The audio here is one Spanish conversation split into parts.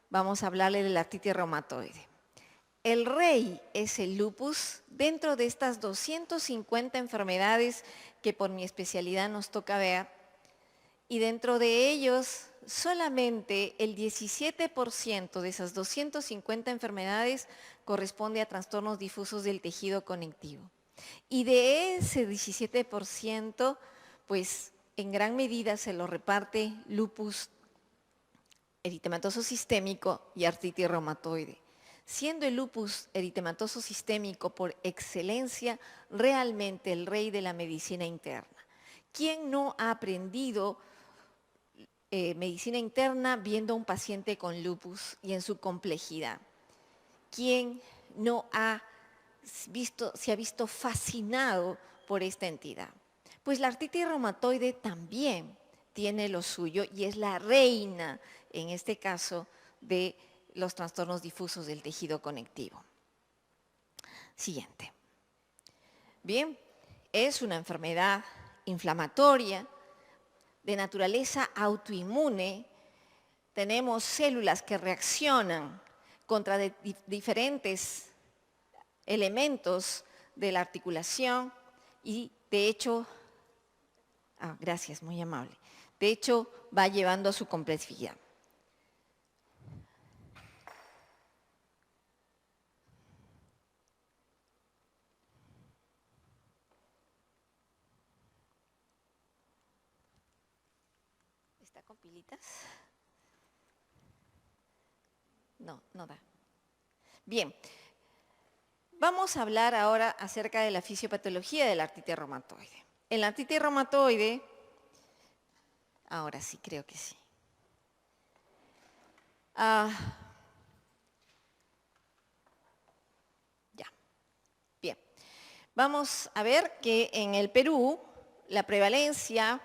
Vamos a hablarle de la artritis reumatoide. El rey es el lupus dentro de estas 250 enfermedades que por mi especialidad nos toca ver, y dentro de ellos solamente el 17% de esas 250 enfermedades corresponde a trastornos difusos del tejido conectivo. Y de ese 17%, pues en gran medida se lo reparte lupus eritematoso sistémico y artritis reumatoide, siendo el lupus eritematoso sistémico por excelencia realmente el rey de la medicina interna. ¿Quién no ha aprendido medicina interna viendo a un paciente con lupus y en su complejidad? ¿Quién no se ha visto fascinado por esta entidad? Pues la artritis reumatoide también tiene lo suyo y es la reina, en este caso, de los trastornos difusos del tejido conectivo. Siguiente. Bien, es una enfermedad inflamatoria de naturaleza autoinmune. Tenemos células que reaccionan contra diferentes elementos de la articulación y, de hecho, gracias, muy amable. De hecho, va llevando a su complejidad. ¿Está con pilitas? No, no da. Bien, vamos a hablar ahora acerca de la fisiopatología de la artritis reumatoide. En la artritis reumatoide, ahora sí, creo que sí. Ya, bien. Vamos a ver que en el Perú la prevalencia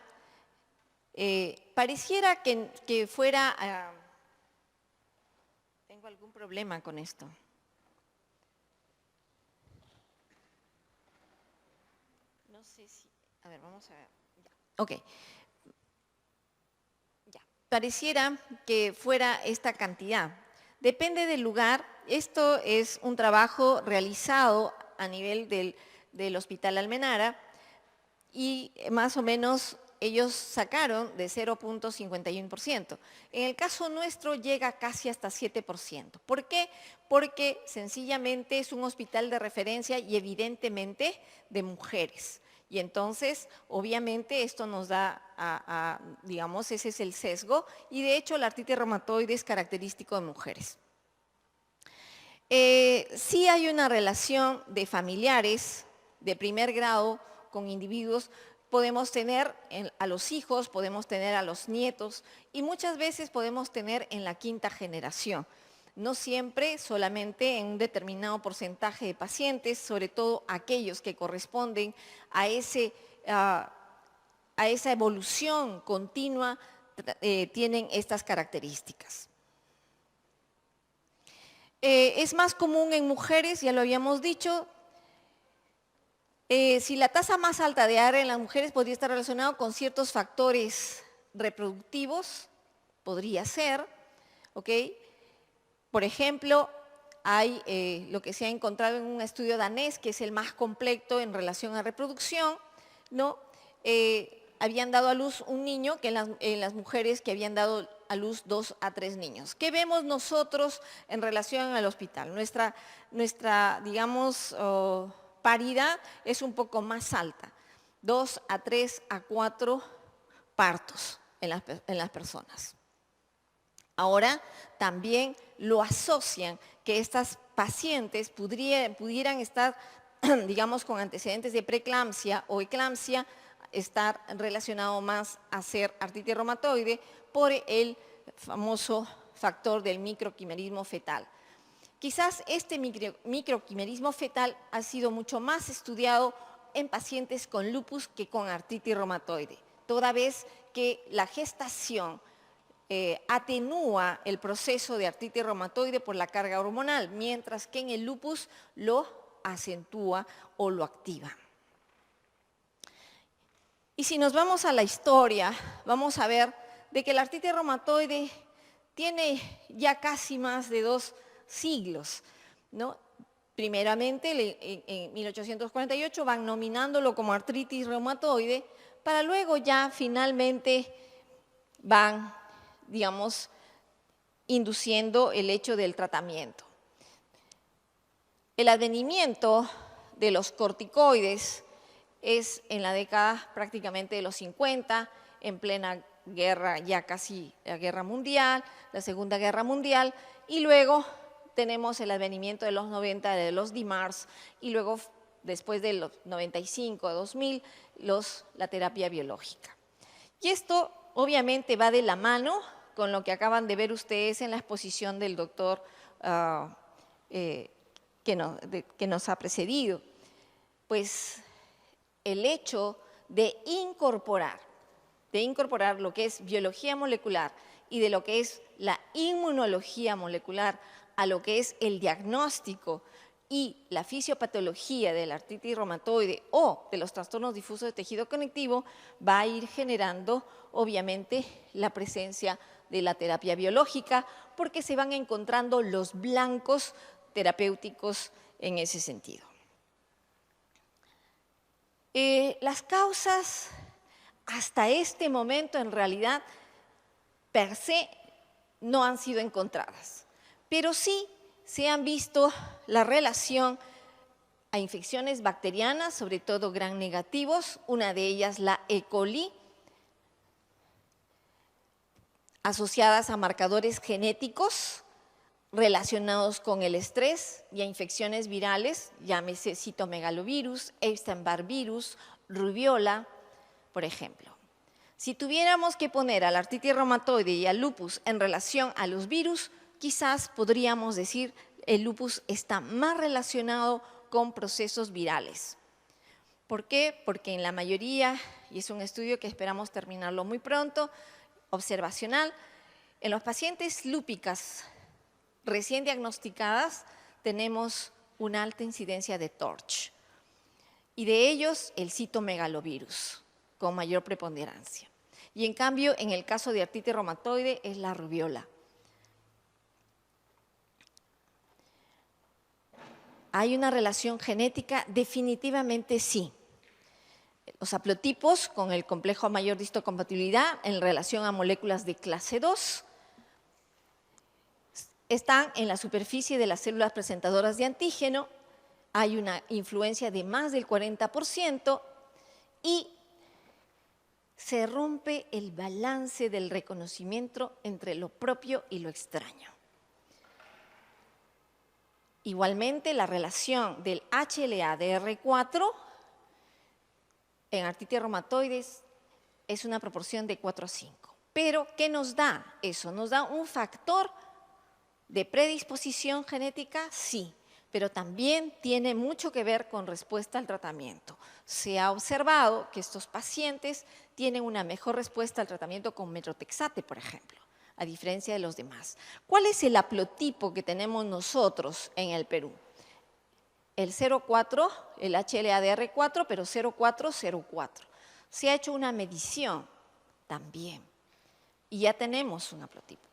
pareciera que fuera... tengo algún problema con esto. No sé si... A ver, vamos a ver. Ya. Ok. Ya. Pareciera que fuera esta cantidad. Depende del lugar. Esto es un trabajo realizado a nivel del Hospital Almenara y más o menos ellos sacaron de 0.51%. En el caso nuestro llega casi hasta 7%. ¿Por qué? Porque sencillamente es un hospital de referencia y evidentemente de mujeres. Y entonces, obviamente, esto nos da, digamos, ese es el sesgo. Y de hecho, la artritis reumatoide es característico de mujeres. Sí hay una relación de familiares de primer grado con individuos. Podemos tener a los hijos, podemos tener a los nietos y muchas veces podemos tener en la quinta generación. No siempre, solamente en un determinado porcentaje de pacientes, sobre todo aquellos que corresponden a esa evolución continua, tienen estas características. Es más común en mujeres, ya lo habíamos dicho. Si la tasa más alta de AR en las mujeres podría estar relacionado con ciertos factores reproductivos, podría ser, ¿ok? Por ejemplo, hay lo que se ha encontrado en un estudio danés, que es el más completo en relación a reproducción, ¿no? Habían dado a luz un niño que en las mujeres que habían dado a luz 2 a 3 niños. ¿Qué vemos nosotros en relación al hospital? Nuestra digamos, paridad es un poco más alta, 2 a 3 a 4 partos en las personas. Ahora también lo asocian que estas pacientes pudieran estar, digamos, con antecedentes de preeclampsia o eclampsia, estar relacionado más a ser artritis reumatoide por el famoso factor del microquimerismo fetal. Quizás este microquimerismo fetal ha sido mucho más estudiado en pacientes con lupus que con artritis reumatoide, toda vez que la gestación atenúa el proceso de artritis reumatoide por la carga hormonal, mientras que en el lupus lo acentúa o lo activa. Y si nos vamos a la historia, vamos a ver de que la artritis reumatoide tiene ya casi más de 2 siglos, ¿no? Primeramente, en 1848 van nominándolo como artritis reumatoide, para luego ya finalmente van, digamos, induciendo el hecho del tratamiento. El advenimiento de los corticoides es en la década prácticamente de los 50, en plena guerra, ya casi la guerra mundial, la Segunda Guerra Mundial, y luego tenemos el advenimiento de los 90 de los DMARDs, y luego después de los 95, 2000, la terapia biológica. Y esto obviamente va de la mano con lo que acaban de ver ustedes en la exposición del doctor que nos ha precedido. Pues el hecho de incorporar lo que es biología molecular y de lo que es la inmunología molecular a lo que es el diagnóstico y la fisiopatología de la artritis reumatoide o de los trastornos difusos de tejido conectivo va a ir generando, obviamente, la presencia de la terapia biológica porque se van encontrando los blancos terapéuticos en ese sentido. Las causas hasta este momento en realidad per se no han sido encontradas, pero sí se han visto la relación a infecciones bacterianas, sobre todo gram negativos, una de ellas la E. coli, asociadas a marcadores genéticos relacionados con el estrés y a infecciones virales, llámese citomegalovirus, Epstein-Barr virus, rubiola, por ejemplo. Si tuviéramos que poner a la artritis reumatoide y al lupus en relación a los virus, quizás podríamos decir el lupus está más relacionado con procesos virales. ¿Por qué? Porque en la mayoría, y es un estudio que esperamos terminarlo muy pronto, observacional, en los pacientes lúpicas recién diagnosticadas tenemos una alta incidencia de TORCH y de ellos el citomegalovirus con mayor preponderancia. Y en cambio, en el caso de artritis reumatoide es la rubiola. ¿Hay una relación genética? Definitivamente sí. Los haplotipos con el complejo mayor de histocompatibilidad en relación a moléculas de clase 2 están en la superficie de las células presentadoras de antígeno, hay una influencia de más del 40% y se rompe el balance del reconocimiento entre lo propio y lo extraño. Igualmente, la relación del HLA-DR4 en artritis reumatoides es una proporción de 4 a 5. Pero, ¿qué nos da eso? ¿Nos da un factor de predisposición genética? Sí, pero también tiene mucho que ver con respuesta al tratamiento. Se ha observado que estos pacientes tienen una mejor respuesta al tratamiento con metotrexate, por ejemplo, a diferencia de los demás. ¿Cuál es el haplotipo que tenemos nosotros en el Perú? El 04, el HLA-DR4, pero 0404. Se ha hecho una medición también y ya tenemos un haplotipo.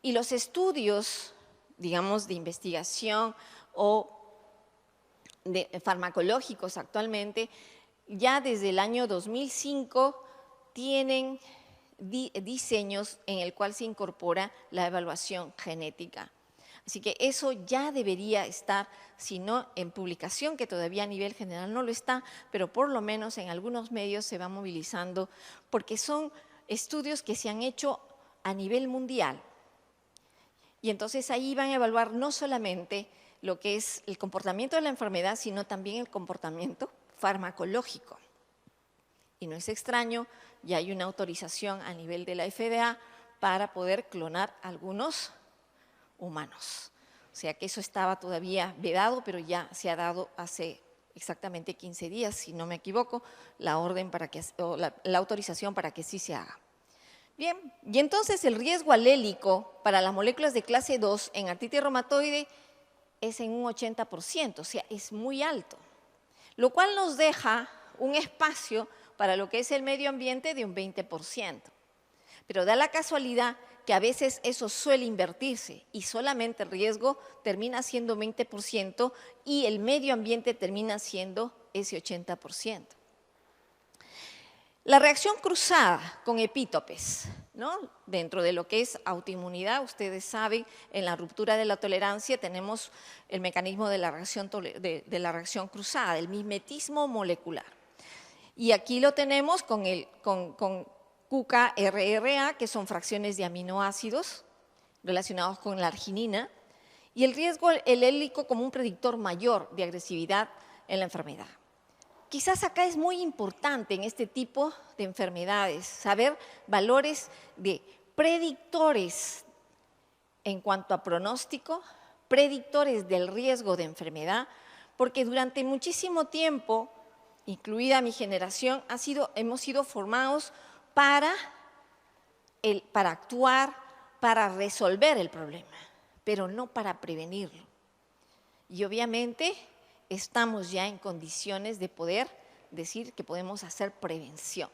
Y los estudios, digamos, de investigación o de farmacológicos actualmente, ya desde el año 2005 tienen diseños en el cual se incorpora la evaluación genética. Así que eso ya debería estar, si no en publicación, que todavía a nivel general no lo está, pero por lo menos en algunos medios se va movilizando, porque son estudios que se han hecho a nivel mundial. Y entonces ahí van a evaluar no solamente lo que es el comportamiento de la enfermedad, sino también el comportamiento farmacológico. Y no es extraño, ya hay una autorización a nivel de la FDA para poder clonar algunos humanos. O sea que eso estaba todavía vedado, pero ya se ha dado hace exactamente 15 días, si no me equivoco, la orden para que, o la autorización para que sí se haga. Bien, y entonces el riesgo alélico para las moléculas de clase 2 en artritis reumatoide es en un 80%, o sea, es muy alto, lo cual nos deja un espacio para lo que es el medio ambiente de un 20%. Pero da la casualidad que a veces eso suele invertirse y solamente el riesgo termina siendo 20% y el medio ambiente termina siendo ese 80%. La reacción cruzada con epítopes, ¿no? Dentro de lo que es autoinmunidad, ustedes saben, en la ruptura de la tolerancia tenemos el mecanismo de la reacción cruzada, el mimetismo molecular. Y aquí lo tenemos con QK-RRA, que son fracciones de aminoácidos relacionados con la arginina, y el riesgo elélico como un predictor mayor de agresividad en la enfermedad. Quizás acá es muy importante en este tipo de enfermedades saber valores de predictores en cuanto a pronóstico, predictores del riesgo de enfermedad, porque durante muchísimo tiempo, incluida mi generación, hemos sido formados para actuar, para resolver el problema, pero no para prevenirlo. Y obviamente estamos ya en condiciones de poder decir que podemos hacer prevención.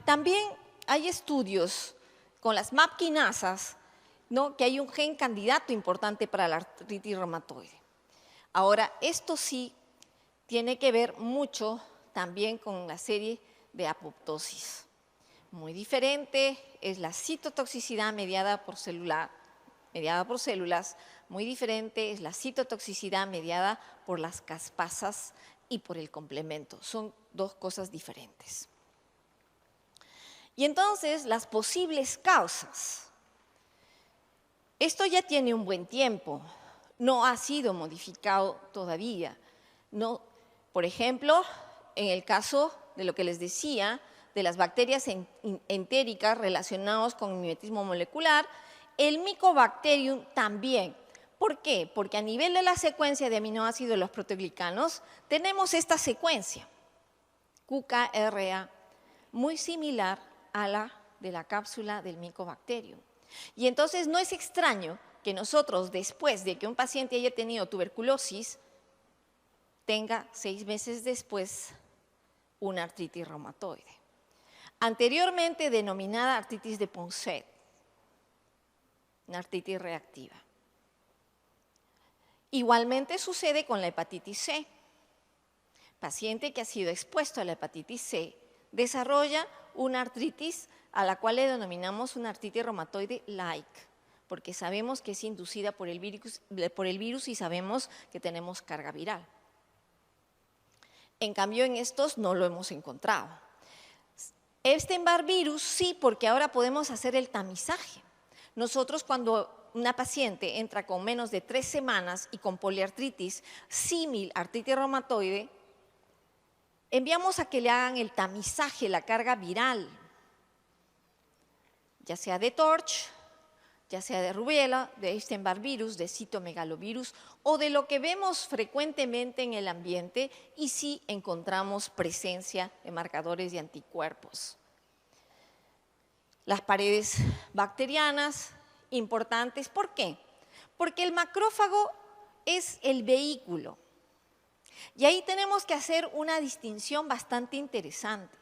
También hay estudios con las MAP quinasas, ¿no? Que hay un gen candidato importante para la artritis reumatoide. Ahora, esto sí tiene que ver mucho también con la serie de apoptosis. Muy diferente es la citotoxicidad mediada por células, muy diferente es la citotoxicidad mediada por las caspasas y por el complemento. Son dos cosas diferentes. Y entonces, las posibles causas. Esto ya tiene un buen tiempo, no ha sido modificado todavía. No, por ejemplo, en el caso de lo que les decía, de las bacterias entéricas relacionadas con el mimetismo molecular, el Mycobacterium también. ¿Por qué? Porque a nivel de la secuencia de aminoácidos de los proteoglicanos tenemos esta secuencia, QKRA, muy similar a la de la cápsula del Mycobacterium. Y entonces no es extraño que nosotros, después de que un paciente haya tenido tuberculosis, tenga 6 meses después una artritis reumatoide, anteriormente denominada artritis de Ponset, una artritis reactiva. Igualmente sucede con la hepatitis C. Paciente que ha sido expuesto a la hepatitis C desarrolla una artritis a la cual le denominamos una artritis reumatoide-like, porque sabemos que es inducida por el virus y sabemos que tenemos carga viral. En cambio, en estos no lo hemos encontrado. Epstein-Barr virus sí, porque ahora podemos hacer el tamizaje. Nosotros, cuando una paciente entra con menos de 3 semanas y con poliartritis símil artritis reumatoide, enviamos a que le hagan el tamizaje, la carga viral, ya sea de TORCH, ya sea de rubiola, de Epstein-Barr virus, de citomegalovirus o de lo que vemos frecuentemente en el ambiente y sí encontramos presencia de marcadores de anticuerpos. Las paredes bacterianas, importantes. ¿Por qué? Porque el macrófago es el vehículo. Y ahí tenemos que hacer una distinción bastante interesante.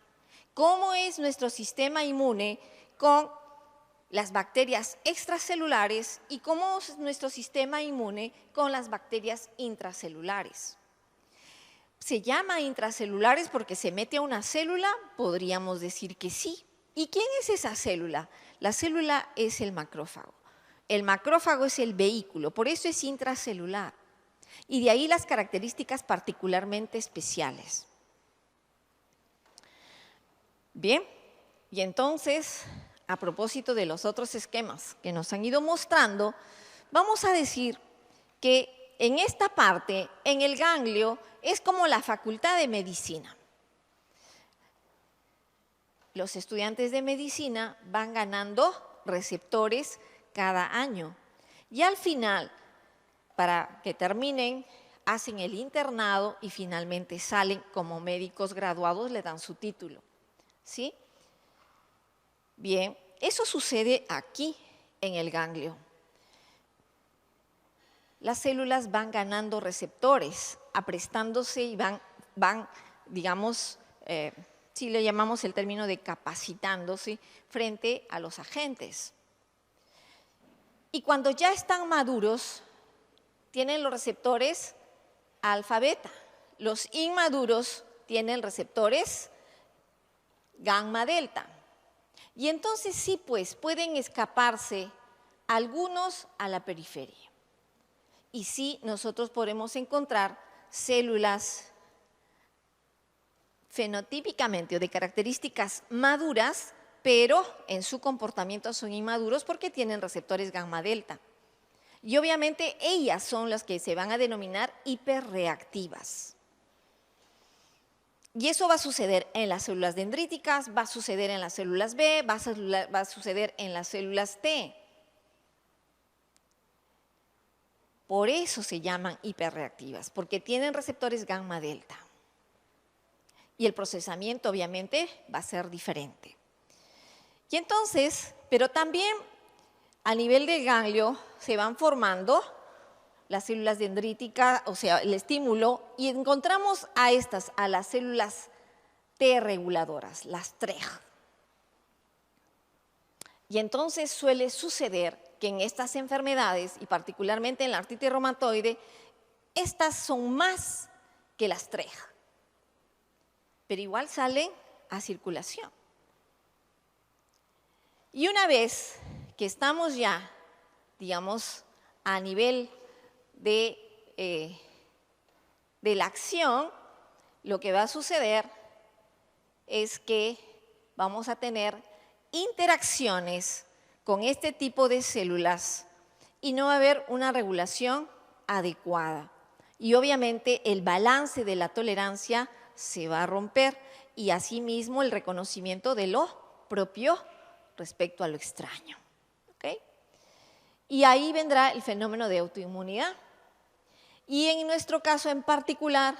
¿Cómo es nuestro sistema inmune con las bacterias extracelulares y cómo es nuestro sistema inmune con las bacterias intracelulares? ¿Se llama intracelulares porque se mete a una célula? Podríamos decir que sí. ¿Y quién es esa célula? La célula es el macrófago. El macrófago es el vehículo, por eso es intracelular. Y de ahí las características particularmente especiales. Bien, y entonces, a propósito de los otros esquemas que nos han ido mostrando, vamos a decir que en esta parte, en el ganglio, es como la facultad de medicina. Los estudiantes de medicina van ganando receptores cada año y al final, para que terminen, hacen el internado y finalmente salen como médicos graduados, le dan su título. ¿Sí? Bien, eso sucede aquí en el ganglio. Las células van ganando receptores, aprestándose y van digamos, Sí le llamamos el término de capacitándose frente a los agentes. Y cuando ya están maduros, tienen los receptores alfa beta. Los inmaduros tienen receptores gamma delta. Y entonces sí, pues, pueden escaparse algunos a la periferia. Y sí, nosotros podemos encontrar células fenotípicamente o de características maduras, pero en su comportamiento son inmaduros porque tienen receptores gamma delta. Y obviamente ellas son las que se van a denominar hiperreactivas. Y eso va a suceder en las células dendríticas, va a suceder en las células B, va a suceder en las células T. Por eso se llaman hiperreactivas, porque tienen receptores gamma delta. Y el procesamiento obviamente va a ser diferente. Y entonces, pero también a nivel del ganglio se van formando las células dendríticas, o sea, el estímulo, y encontramos a estas, a las células T reguladoras, las TREG. Y entonces suele suceder que en estas enfermedades, y particularmente en la artritis reumatoide, estas son más que las TREG, pero igual salen a circulación. Y una vez que estamos ya, digamos, a nivel de la acción, lo que va a suceder es que vamos a tener interacciones con este tipo de células y no va a haber una regulación adecuada. Y obviamente el balance de la tolerancia se va a romper y asimismo el reconocimiento de lo propio respecto a lo extraño. ¿Okay? Y ahí vendrá el fenómeno de autoinmunidad. Y en nuestro caso en particular,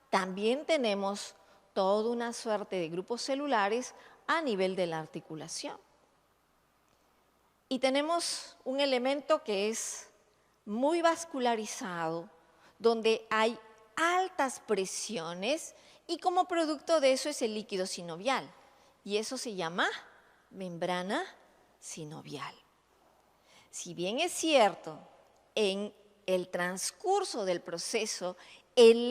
también tenemos toda una suerte de grupos celulares a nivel de la articulación. Y tenemos un elemento que es muy vascularizado, donde hay altas presiones y como producto de eso es el líquido sinovial. Y eso se llama membrana sinovial. Si bien es cierto, en el transcurso del proceso, el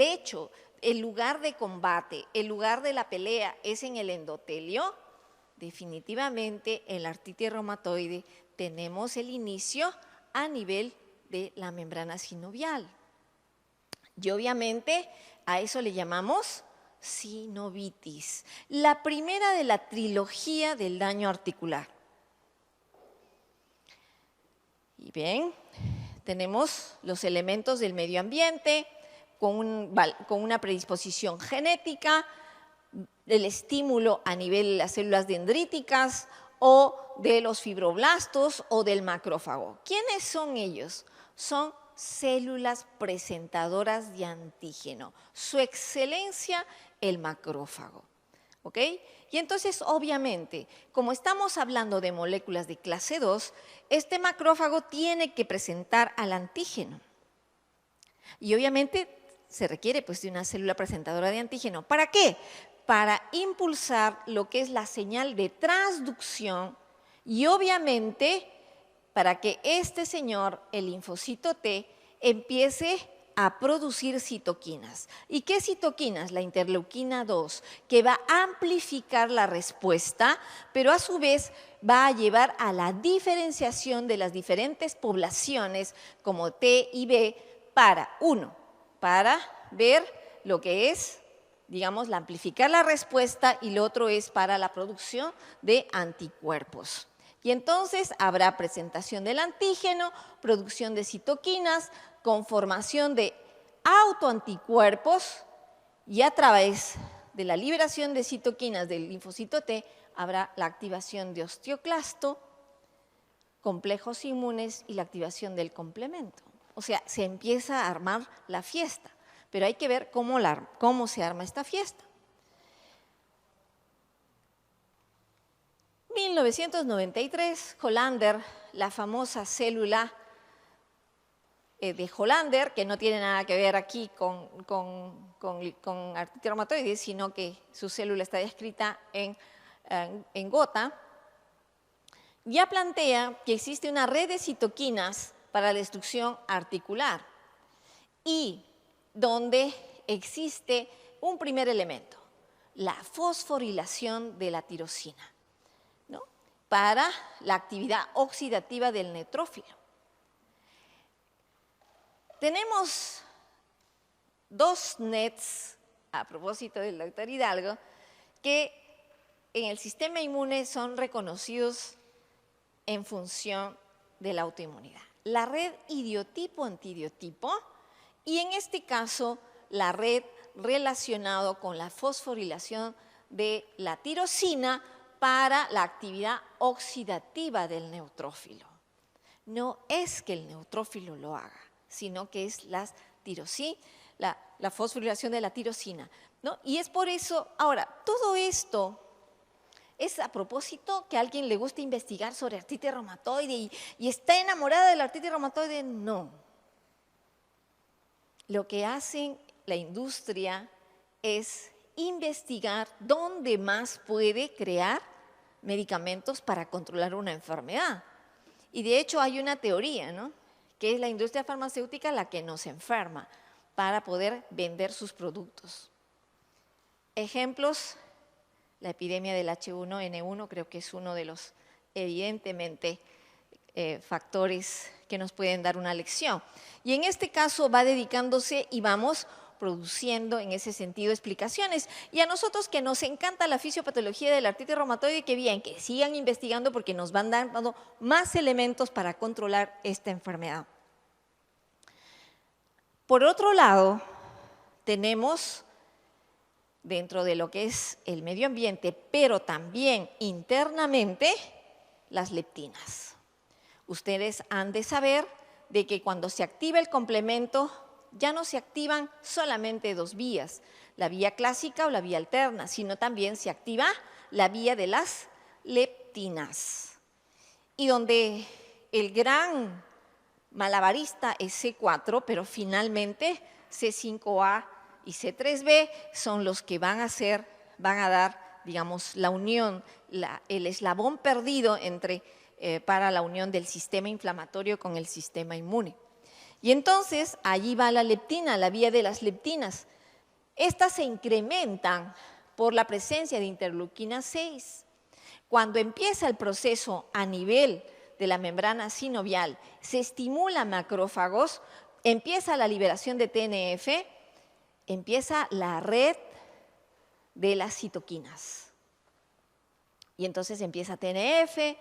lugar de combate, el lugar de la pelea es en el endotelio, definitivamente en la artritis reumatoide tenemos el inicio a nivel de la membrana sinovial. Y obviamente a eso le llamamos sinovitis, la primera de la trilogía del daño articular. Y bien, tenemos los elementos del medio ambiente con una predisposición genética, el estímulo a nivel de las células dendríticas o de los fibroblastos o del macrófago. ¿Quiénes son ellos? Son células presentadoras de antígeno. Su excelencia, el macrófago. ¿Ok? Y entonces, obviamente, como estamos hablando de moléculas de clase 2, este macrófago tiene que presentar al antígeno. Y obviamente se requiere pues, de una célula presentadora de antígeno. ¿Para qué? Para impulsar lo que es la señal de transducción y obviamente para que este señor, el linfocito T, empiece a producir citoquinas. ¿Y qué citoquinas? La interleuquina 2, que va a amplificar la respuesta, pero a su vez va a llevar a la diferenciación de las diferentes poblaciones como T y B para ver lo que es, digamos, amplificar la respuesta y lo otro es para la producción de anticuerpos. Y entonces habrá presentación del antígeno, producción de citoquinas, conformación de autoanticuerpos y a través de la liberación de citoquinas del linfocito T habrá la activación de osteoclasto, complejos inmunes y la activación del complemento. O sea, se empieza a armar la fiesta, pero hay que ver cómo se arma esta fiesta. 1993, Hollander, la famosa célula de Hollander, que no tiene nada que ver aquí con artritis reumatoide, sino que su célula está descrita en gota, ya plantea que existe una red de citoquinas para la destrucción articular y donde existe un primer elemento, la fosforilación de la tirosina, ¿no?, para la actividad oxidativa del neutrófilo. Tenemos dos NETs, a propósito del doctor Hidalgo, que en el sistema inmune son reconocidos en función de la autoinmunidad. La red idiotipo-antidiotipo y en este caso la red relacionada con la fosforilación de la tirosina para la actividad oxidativa del neutrófilo. No es que el neutrófilo lo haga, sino que es la fosforilación de la tirosina, ¿no? Y es por eso, ahora, todo esto es a propósito que a alguien le gusta investigar sobre artritis reumatoide y está enamorada de la artritis reumatoide. No. Lo que hace la industria es investigar dónde más puede crear medicamentos para controlar una enfermedad. Y de hecho hay una teoría, ¿no?, que es la industria farmacéutica la que nos enferma para poder vender sus productos. Ejemplos, la epidemia del H1N1 creo que es uno de los evidentemente factores que nos pueden dar una lección. Y en este caso va dedicándose y vamos produciendo en ese sentido explicaciones. Y a nosotros que nos encanta la fisiopatología de la artritis reumatoide, que bien, que sigan investigando porque nos van dando más elementos para controlar esta enfermedad. Por otro lado, tenemos dentro de lo que es el medio ambiente, pero también internamente, las leptinas. Ustedes han de saber de que cuando se activa el complemento, ya no se activan solamente dos vías, la vía clásica o la vía alterna, sino también se activa la vía de las leptinas. Y donde el gran malabarista es C4, pero finalmente C5A y C3B son los que van a dar, digamos, la unión, el eslabón perdido para la unión del sistema inflamatorio con el sistema inmune. Y entonces allí va la leptina, la vía de las leptinas. Estas se incrementan por la presencia de interleuquina 6. Cuando empieza el proceso a nivel de la membrana sinovial, se estimula macrófagos, empieza la liberación de TNF, empieza la red de las citoquinas. Y entonces empieza TNF,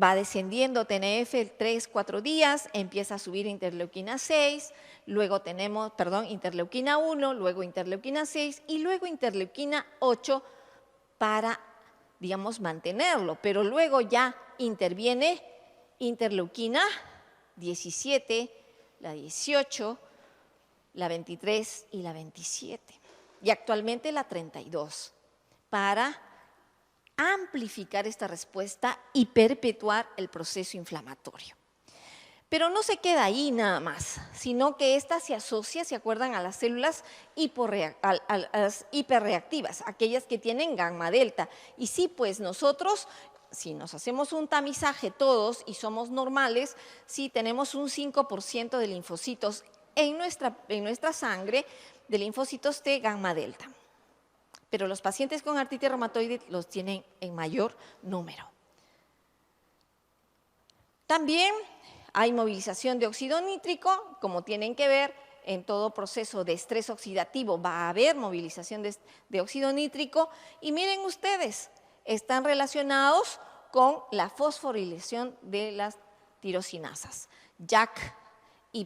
va descendiendo TNF 3-4 días, empieza a subir interleuquina 6, luego tenemos, interleuquina 1, luego interleuquina 6 y luego interleuquina 8 para, digamos, mantenerlo. Pero luego ya interviene interleuquina 17, la 18, la 23 y la 27. Y actualmente la 32, para amplificar esta respuesta y perpetuar el proceso inflamatorio. Pero no se queda ahí nada más, sino que esta se asocia, ¿se acuerdan?, a las células a las hiperreactivas, aquellas que tienen gamma delta. Y sí, pues nosotros, si nos hacemos un tamizaje todos y somos normales, sí tenemos un 5% de linfocitos en nuestra sangre, de linfocitos T gamma delta. Pero los pacientes con artritis reumatoide los tienen en mayor número. También hay movilización de óxido nítrico, como tienen que ver, en todo proceso de estrés oxidativo va a haber movilización de óxido nítrico y miren ustedes, están relacionados con la fosforilación de las tirosinasas, JAK y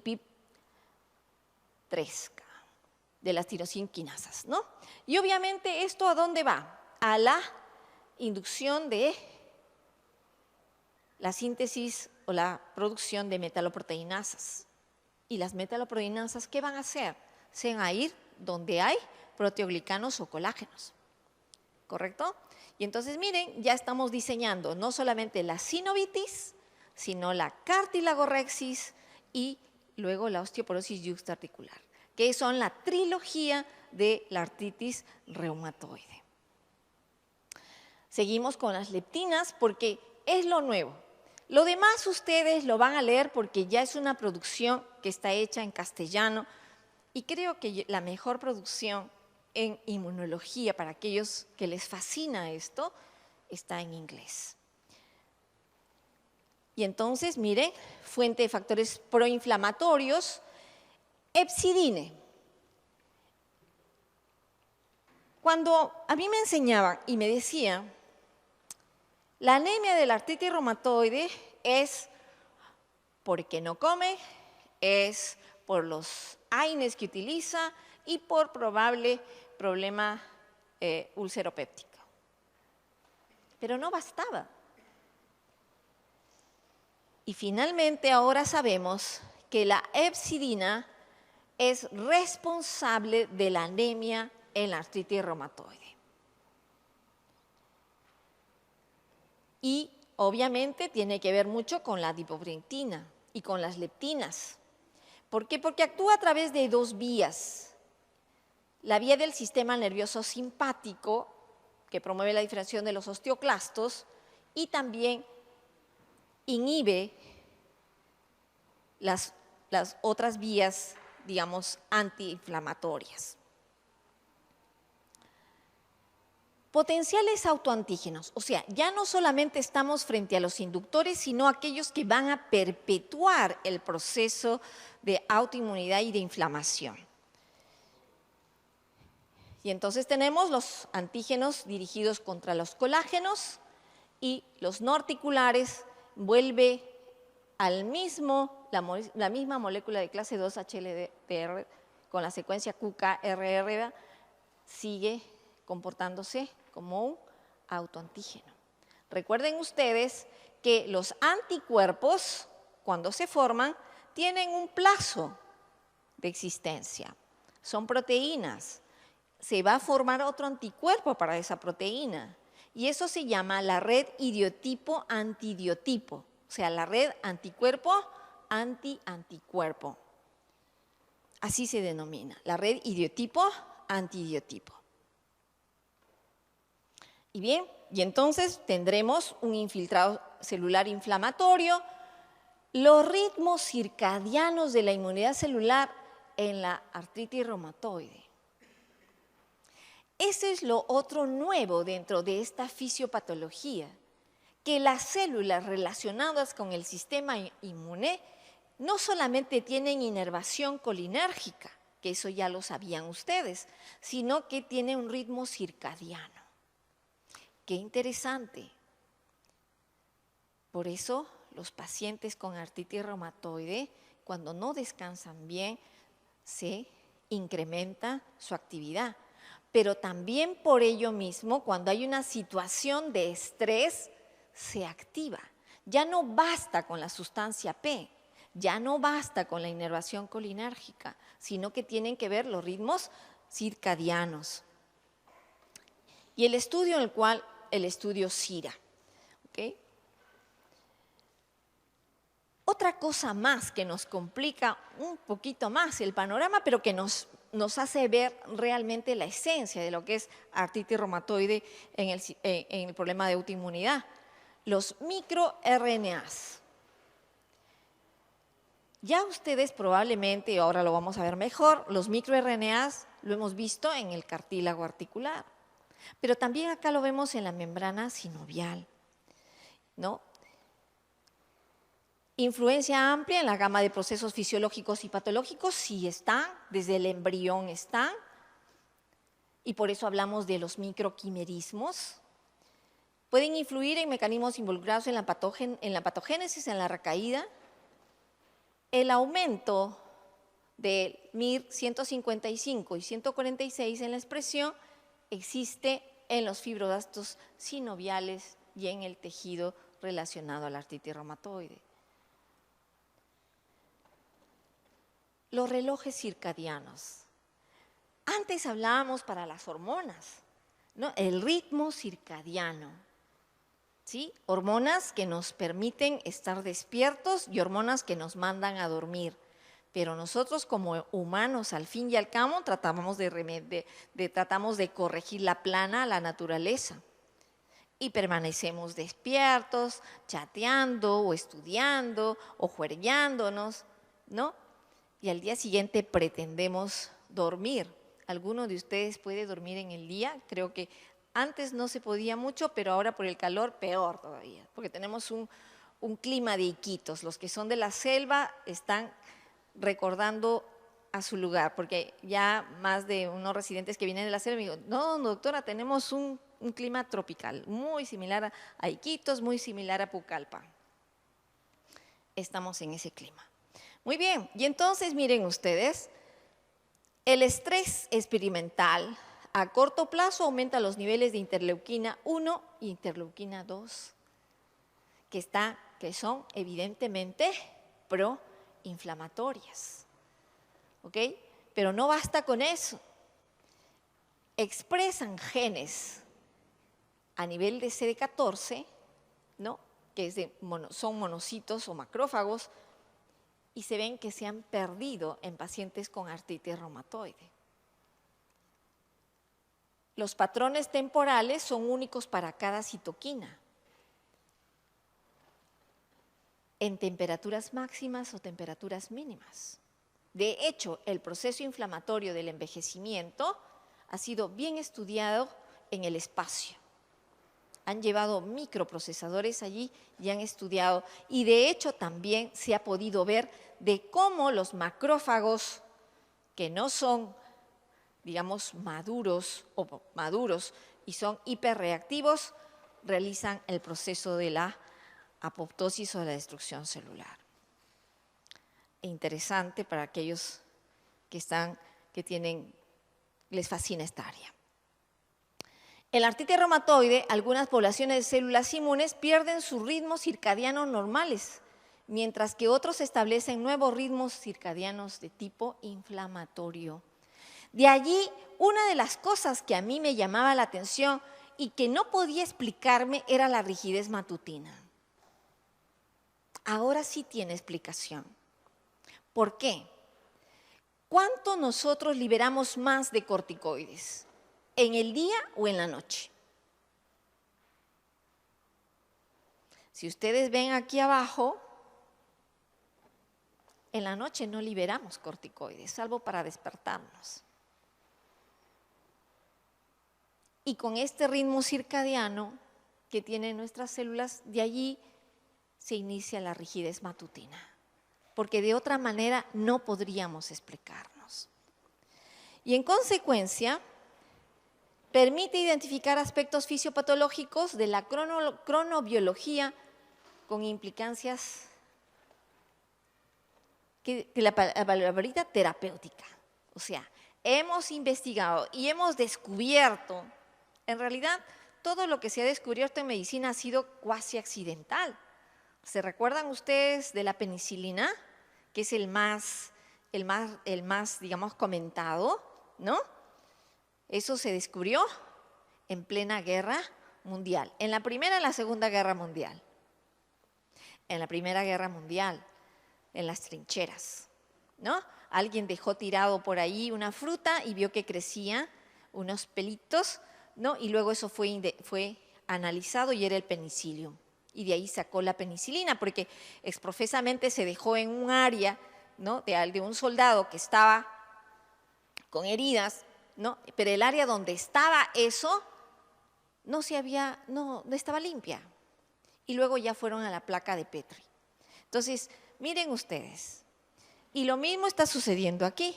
PIP3, de las tirosinquinasas, ¿no? Y obviamente esto ¿a dónde va? A la inducción de la síntesis o la producción de metaloproteinasas. Y las metaloproteinasas, ¿qué van a hacer? Se van a ir donde hay proteoglicanos o colágenos, ¿correcto? Y entonces miren, ya estamos diseñando no solamente la sinovitis, sino la cartilagorrexis y luego la osteoporosis yuxtaarticular, que son la trilogía de la artritis reumatoide. Seguimos con las leptinas porque es lo nuevo. Lo demás ustedes lo van a leer porque ya es una producción que está hecha en castellano y creo que la mejor producción en inmunología para aquellos que les fascina esto está en inglés. Y entonces, miren, fuente de factores proinflamatorios, hepcidine. Cuando a mí me enseñaban y me decían, la anemia de la artritis reumatoide es porque no come, es por los AINES que utiliza y por probable problema ulceropéptico. Pero no bastaba. Y finalmente ahora sabemos que la hepcidina es responsable de la anemia en la artritis reumatoide. Y obviamente tiene que ver mucho con la adipoproteína y con las leptinas. ¿Por qué? Porque actúa a través de dos vías. La vía del sistema nervioso simpático, que promueve la diferenciación de los osteoclastos, y también inhibe las otras vías, digamos, antiinflamatorias. Potenciales autoantígenos, o sea, ya no solamente estamos frente a los inductores, sino aquellos que van a perpetuar el proceso de autoinmunidad y de inflamación. Y entonces tenemos los antígenos dirigidos contra los colágenos y los no articulares vuelve al la misma molécula de clase 2 HLA-DR con la secuencia QKRR, sigue comportándose como un autoantígeno. Recuerden ustedes que los anticuerpos, cuando se forman, tienen un plazo de existencia. Son proteínas. Se va a formar otro anticuerpo para esa proteína. Y eso se llama la red idiotipo-antidiotipo. O sea, la red anticuerpo-anticuerpo. Así se denomina, la red idiotipo-antidiotipo. Y bien, y entonces tendremos un infiltrado celular inflamatorio, los ritmos circadianos de la inmunidad celular en la artritis reumatoide. Ese es lo otro nuevo dentro de esta fisiopatología, que las células relacionadas con el sistema inmune no solamente tienen inervación colinérgica, que eso ya lo sabían ustedes, sino que tienen un ritmo circadiano. Qué interesante. Por eso los pacientes con artritis reumatoide, cuando no descansan bien, se incrementa su actividad. Pero también por ello mismo, cuando hay una situación de estrés, se activa. Ya no basta con la sustancia P, ya no basta con la inervación colinérgica, sino que tienen que ver los ritmos circadianos. Y el estudio en el estudio CIRA. ¿Okay? Otra cosa más que nos complica un poquito más el panorama, pero que nos hace ver realmente la esencia de lo que es artritis reumatoide en el problema de autoinmunidad. Los microRNAs. Ya ustedes probablemente, ahora lo vamos a ver mejor, los microRNAs lo hemos visto en el cartílago articular, pero también acá lo vemos en la membrana sinovial, ¿no? Influencia amplia en la gama de procesos fisiológicos y patológicos, sí están, desde el embrión están, y por eso hablamos de los microquimerismos. Pueden influir en mecanismos involucrados en la patogénesis, en la recaída. El aumento de MIR 155 y 146 en la expresión existe en los fibroblastos sinoviales y en el tejido relacionado a la artritis reumatoide. Los relojes circadianos. Antes hablábamos para las hormonas, ¿no? El ritmo circadiano, ¿sí? Hormonas que nos permiten estar despiertos y hormonas que nos mandan a dormir. Pero nosotros como humanos, al fin y al cabo, tratamos de corregir la plana a la naturaleza. Y permanecemos despiertos, chateando o estudiando o juergueándonos, ¿no? Y al día siguiente pretendemos dormir. ¿Alguno de ustedes puede dormir en el día? Creo que antes no se podía mucho, pero ahora por el calor peor todavía, porque tenemos un clima de Iquitos. Los que son de la selva están recordando a su lugar, porque ya más de unos residentes que vienen de la selva me digo, no, doctora, tenemos un clima tropical, muy similar a Iquitos, muy similar a Pucallpa. Estamos en ese clima. Muy bien, y entonces miren ustedes, el estrés experimental a corto plazo aumenta los niveles de interleuquina 1 y interleuquina 2, que son evidentemente proinflamatorias. ¿Ok? Pero no basta con eso. Expresan genes a nivel de CD14, ¿no? Que son monocitos o macrófagos, y se ven que se han perdido en pacientes con artritis reumatoide. Los patrones temporales son únicos para cada citoquina, en temperaturas máximas o temperaturas mínimas. De hecho, el proceso inflamatorio del envejecimiento ha sido bien estudiado en el espacio. Han llevado microprocesadores allí y han estudiado, y de hecho también se ha podido ver de cómo los macrófagos que no son, digamos, maduros y son hiperreactivos, realizan el proceso de la apoptosis o de la destrucción celular. Interesante para aquellos les fascina esta área. En la artritis reumatoide, algunas poblaciones de células inmunes pierden sus ritmos circadianos normales, mientras que otros establecen nuevos ritmos circadianos de tipo inflamatorio. De allí, una de las cosas que a mí me llamaba la atención y que no podía explicarme era la rigidez matutina. Ahora sí tiene explicación. ¿Por qué? ¿Cuánto nosotros liberamos más de corticoides? ¿En el día o en la noche? Si ustedes ven aquí abajo, en la noche no liberamos corticoides, salvo para despertarnos. Y con este ritmo circadiano que tienen nuestras células, de allí se inicia la rigidez matutina, porque de otra manera no podríamos explicarnos. Y en consecuencia, permite identificar aspectos fisiopatológicos de la cronobiología con implicancias que la palabrita terapéutica. O sea, hemos investigado y hemos descubierto, en realidad todo lo que se ha descubierto en medicina ha sido cuasi accidental. ¿Se recuerdan ustedes de la penicilina? Que es el más, digamos, comentado, ¿no? Eso se descubrió en plena guerra mundial, en la Primera y en la Segunda Guerra Mundial. En la Primera Guerra Mundial, en las trincheras, ¿no? Alguien dejó tirado por ahí una fruta y vio que crecía unos pelitos, ¿no? Y luego eso fue analizado y era el penicillium. Y de ahí sacó la penicilina, porque exprofesamente se dejó en un área, ¿no? de un soldado que estaba con heridas, ¿no? Pero el área donde estaba eso no estaba limpia. Y luego ya fueron a la placa de Petri. Entonces, miren ustedes, y lo mismo está sucediendo aquí.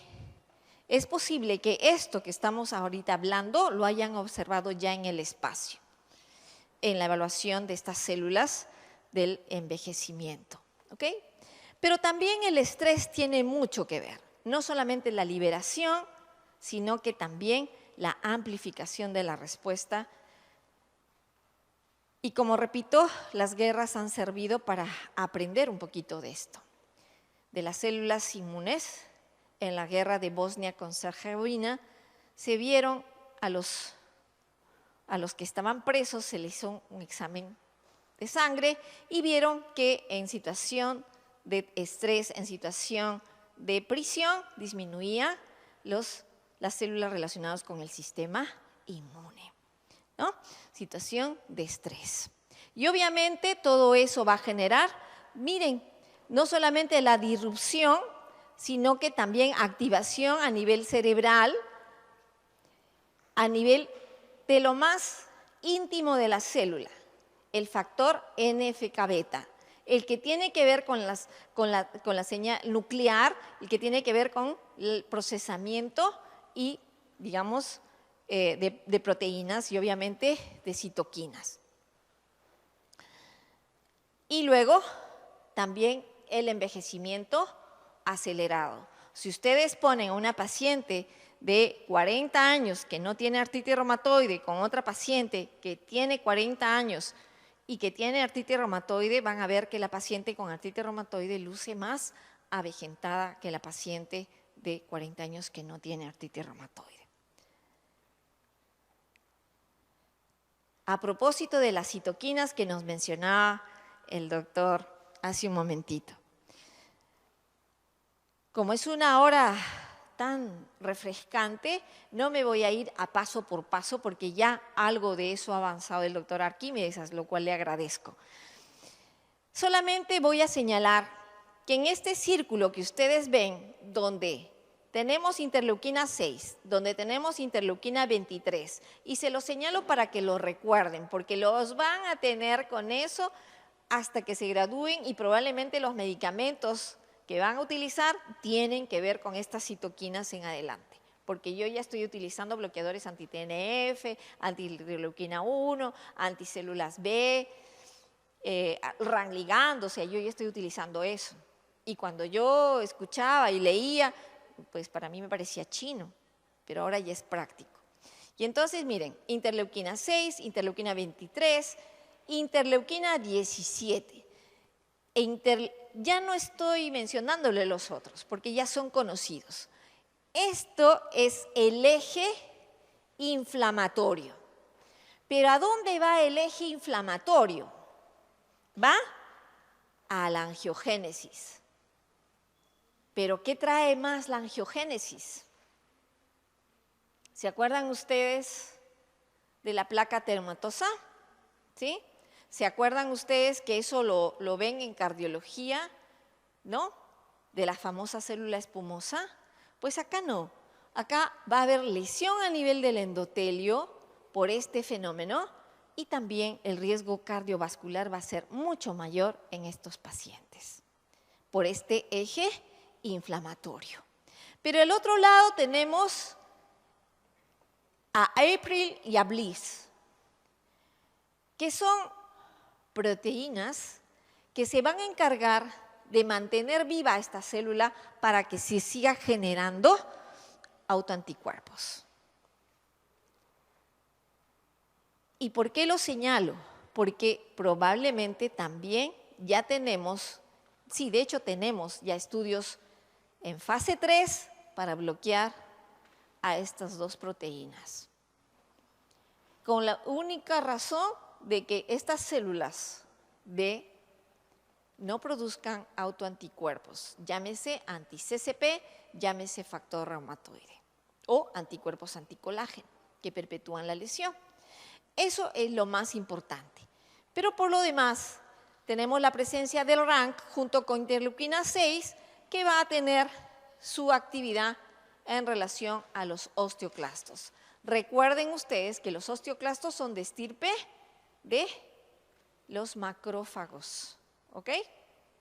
Es posible que esto que estamos ahorita hablando lo hayan observado ya en el espacio, en la evaluación de estas células del envejecimiento. ¿Ok? Pero también el estrés tiene mucho que ver, no solamente la liberación, sino que también la amplificación de la respuesta. Y como repito, las guerras han servido para aprender un poquito de esto. De las células inmunes, en la guerra de Bosnia con Herzegovina, se vieron a los que estaban presos, se les hizo un examen de sangre y vieron que en situación de estrés, en situación de prisión, disminuía las células relacionadas con el sistema inmune, ¿no? Situación de estrés. Y obviamente todo eso va a generar, miren, no solamente la disrupción, sino que también activación a nivel cerebral, a nivel de lo más íntimo de la célula, el factor NFK-beta, el que tiene que ver con la señal nuclear, el que tiene que ver con el procesamiento y, digamos, de proteínas y obviamente de citoquinas. Y luego también el envejecimiento acelerado. Si ustedes ponen a una paciente de 40 años que no tiene artritis reumatoide con otra paciente que tiene 40 años y que tiene artritis reumatoide, van a ver que la paciente con artritis reumatoide luce más avejentada que la paciente de 40 años que no tiene artritis reumatoide. A propósito de las citoquinas que nos mencionaba el doctor hace un momentito. Como es una hora tan refrescante, no me voy a ir a paso por paso porque ya algo de eso ha avanzado el doctor Arquímedes, lo cual le agradezco. Solamente voy a señalar que en este círculo que ustedes ven, donde tenemos interleuquina 6, donde tenemos interleuquina 23, y se los señalo para que lo recuerden, porque los van a tener con eso hasta que se gradúen y probablemente los medicamentos que van a utilizar tienen que ver con estas citoquinas en adelante, porque yo ya estoy utilizando bloqueadores anti-TNF, anti-interleuquina 1, anticélulas B, RAN-ligando, o sea, yo ya estoy utilizando eso. Y cuando yo escuchaba y leía, pues para mí me parecía chino, pero ahora ya es práctico. Y entonces, miren, interleuquina 6, interleuquina 23, interleuquina 17. Ya no estoy mencionándole los otros, porque ya son conocidos. Esto es el eje inflamatorio. ¿Pero a dónde va el eje inflamatorio? Va a la angiogénesis. ¿Pero qué trae más la angiogénesis? ¿Se acuerdan ustedes de la placa termatosa? ¿Sí? ¿Se acuerdan ustedes que eso lo ven en cardiología, ¿no? De la famosa célula espumosa. Pues acá no. Acá va a haber lesión a nivel del endotelio por este fenómeno y también el riesgo cardiovascular va a ser mucho mayor en estos pacientes por este eje inflamatorio. Pero del otro lado tenemos a April y a Bliss, que son proteínas que se van a encargar de mantener viva esta célula para que se siga generando autoanticuerpos. ¿Y por qué lo señalo? Porque probablemente también ya tenemos, sí, de hecho tenemos ya estudios en fase 3 para bloquear a estas dos proteínas. Con la única razón de que estas células B no produzcan autoanticuerpos, llámese anti-CCP, llámese factor reumatoide o anticuerpos anticolágeno que perpetúan la lesión. Eso es lo más importante. Pero por lo demás, tenemos la presencia del RANK junto con interleuquina 6 que va a tener su actividad en relación a los osteoclastos. Recuerden ustedes que los osteoclastos son de estirpe de los macrófagos, ¿ok?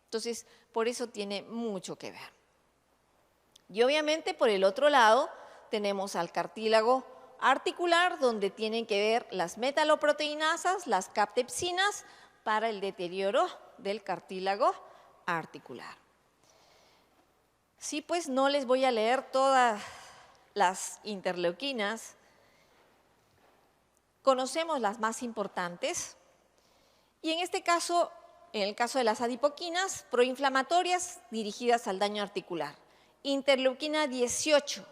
Entonces, por eso tiene mucho que ver. Y obviamente, por el otro lado, tenemos al cartílago articular, donde tienen que ver las metaloproteinasas, las captepsinas, para el deterioro del cartílago articular. Sí, pues no les voy a leer todas las interleuquinas. Conocemos las más importantes y en este caso, en el caso de las adipoquinas, proinflamatorias dirigidas al daño articular. Interleuquina 18,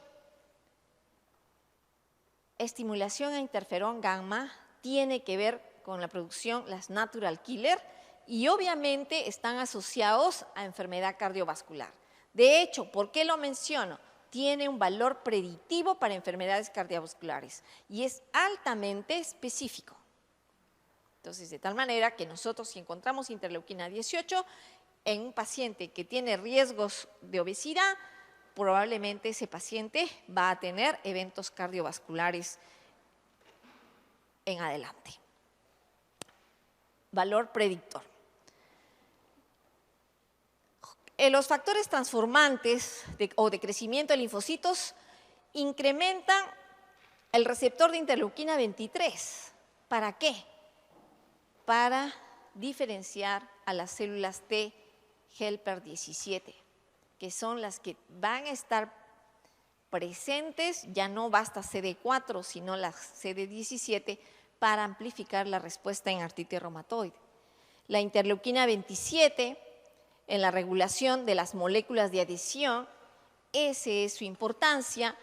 estimulación a interferón gamma, tiene que ver con la producción, las natural killer, y obviamente están asociados a enfermedad cardiovascular. De hecho, ¿por qué lo menciono? Tiene un valor predictivo para enfermedades cardiovasculares y es altamente específico. Entonces, de tal manera que nosotros si encontramos interleuquina 18 en un paciente que tiene riesgos de obesidad, probablemente ese paciente va a tener eventos cardiovasculares en adelante. Valor predictor. Los factores transformantes o de crecimiento de linfocitos incrementan el receptor de interleuquina 23. ¿Para qué? Para diferenciar a las células T helper 17, que son las que van a estar presentes, ya no basta CD4, sino la CD17, para amplificar la respuesta en artritis reumatoide. La interleuquina 27, en la regulación de las moléculas de adhesión, esa es su importancia.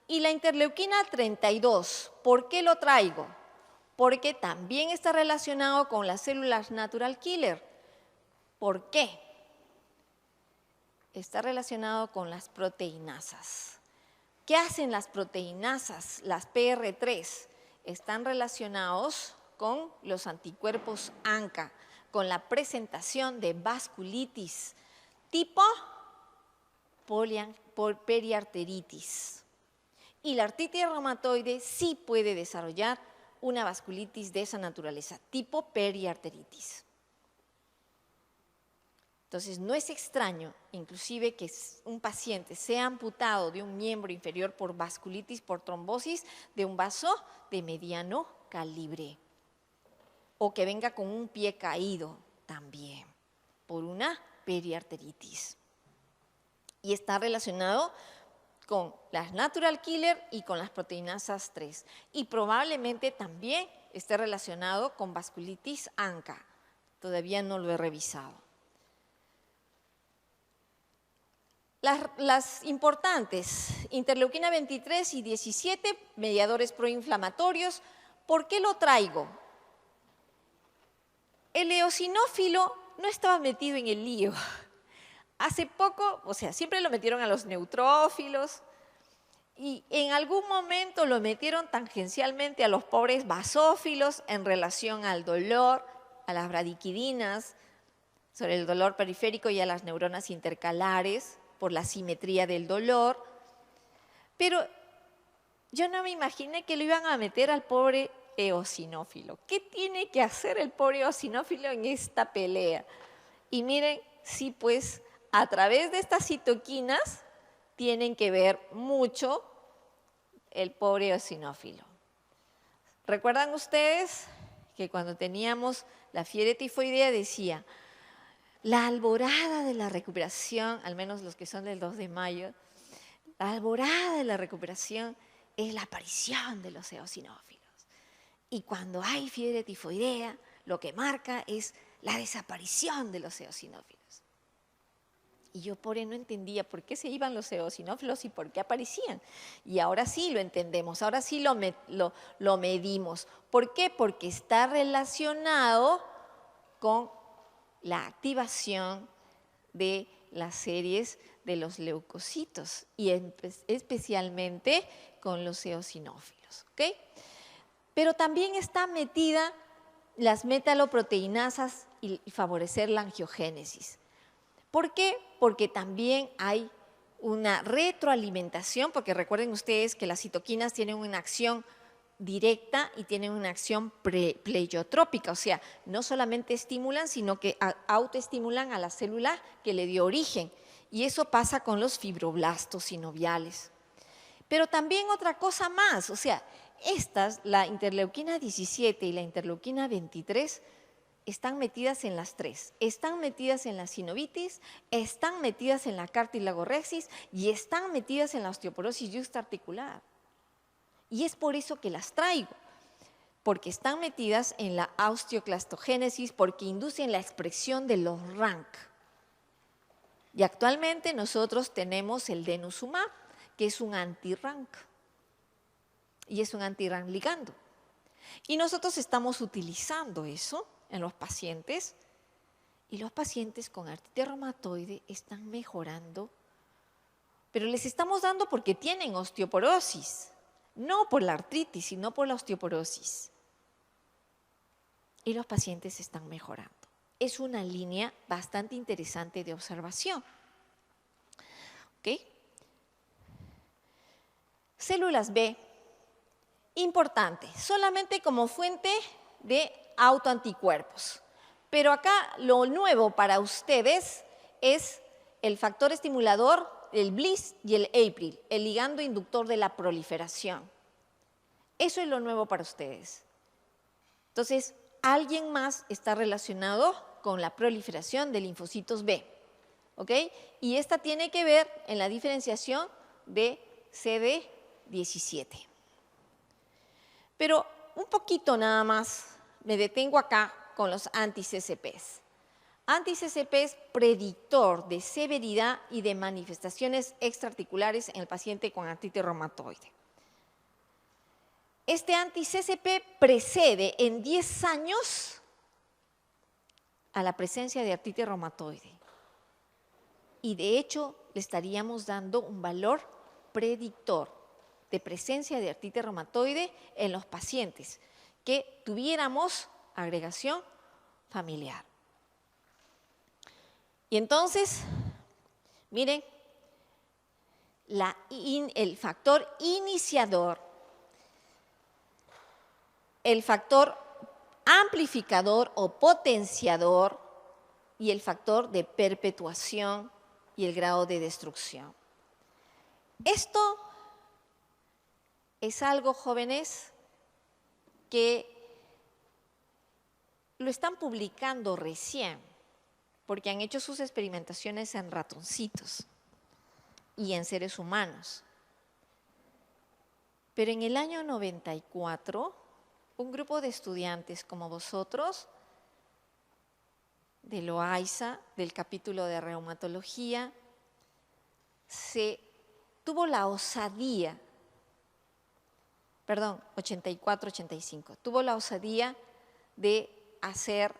Y la interleuquina 32, ¿por qué lo traigo? Porque también está relacionado con las células natural killer. ¿Por qué? Está relacionado con las proteinasas. ¿Qué hacen las proteinasas, las PR3? Están relacionados con los anticuerpos ANCA, con la presentación de vasculitis tipo periarteritis. Y la artritis reumatoide sí puede desarrollar una vasculitis de esa naturaleza, tipo periarteritis. Entonces, no es extraño, inclusive, que un paciente sea amputado de un miembro inferior por vasculitis, por trombosis de un vaso de mediano calibre. O que venga con un pie caído también, por una periarteritis. Y está relacionado con las natural killer y con las proteinasas 3. Y probablemente también esté relacionado con vasculitis ANCA. Todavía no lo he revisado. Las importantes, interleuquina 23 y 17, mediadores proinflamatorios. ¿Por qué lo traigo? El eosinófilo no estaba metido en el lío. Hace poco, o sea, siempre lo metieron a los neutrófilos y en algún momento lo metieron tangencialmente a los pobres basófilos en relación al dolor, a las bradiquidinas, sobre el dolor periférico y a las neuronas intercalares por la simetría del dolor. Pero yo no me imaginé que lo iban a meter al pobre eosinófilo. ¿Qué tiene que hacer el pobre eosinófilo en esta pelea? Y miren, sí, pues a través de estas citoquinas tienen que ver mucho el pobre eosinófilo. ¿Recuerdan ustedes que cuando teníamos la fiebre tifoidea decía, la alborada de la recuperación, al menos los que son del 2 de mayo, la alborada de la recuperación es la aparición de los eosinófilos. Y cuando hay fiebre tifoidea, lo que marca es la desaparición de los eosinófilos. Y yo pobre no entendía por qué se iban los eosinófilos y por qué aparecían. Y ahora sí lo entendemos, ahora sí lo medimos. ¿Por qué? Porque está relacionado con la activación de las series de los leucocitos y especialmente con los eosinófilos. ¿Okay? Pero también está metida las metaloproteinasas y favorecer la angiogénesis. ¿Por qué? Porque también hay una retroalimentación, porque recuerden ustedes que las citoquinas tienen una acción directa y tienen una acción pleiotrópica, o sea, no solamente estimulan, sino que autoestimulan a la célula que le dio origen. Y eso pasa con los fibroblastos sinoviales. Pero también otra cosa más, o sea, estas, la interleuquina 17 y la interleuquina 23, están metidas en las tres. Están metidas en la sinovitis, están metidas en la cartilagorrexis y están metidas en la osteoporosis yuxtaarticular. Y es por eso que las traigo, porque están metidas en la osteoclastogénesis, porque inducen la expresión de los RANK. Y actualmente nosotros tenemos el denosumab, que es un anti-RANK. Y es un anti-RANK ligando. Y nosotros estamos utilizando eso en los pacientes, y los pacientes con artritis reumatoide están mejorando Pero les estamos dando porque tienen osteoporosis, no por la artritis, sino por la osteoporosis. Y los pacientes están mejorando. Es una línea bastante interesante de observación. ¿Ok? Células B, importante, solamente como fuente de autoanticuerpos. Pero acá lo nuevo para ustedes es el factor estimulador, el BLyS y el APRIL, el ligando inductor de la proliferación. Eso es lo nuevo para ustedes. Entonces, alguien más está relacionado con la proliferación de linfocitos B. ¿Ok? Y esta tiene que ver en la diferenciación de CD17. Pero un poquito nada más me detengo acá con los anti-CCPs. Anti-CCPs predictor de severidad y de manifestaciones extraarticulares en el paciente con artritis reumatoide. Este anti-CCP precede en 10 años a la presencia de artritis reumatoide. Y de hecho le estaríamos dando un valor predictor de presencia de artritis reumatoide en los pacientes que tuviéramos agregación familiar. Y entonces, miren, el factor iniciador, el factor amplificador o potenciador y el factor de perpetuación y el grado de destrucción. Esto es algo, jóvenes, que lo están publicando recién, porque han hecho sus experimentaciones en ratoncitos y en seres humanos. Pero en el año 94, un grupo de estudiantes como vosotros, de Loaiza, del capítulo de reumatología, tuvo la osadía, 84-85, tuvo la osadía de hacer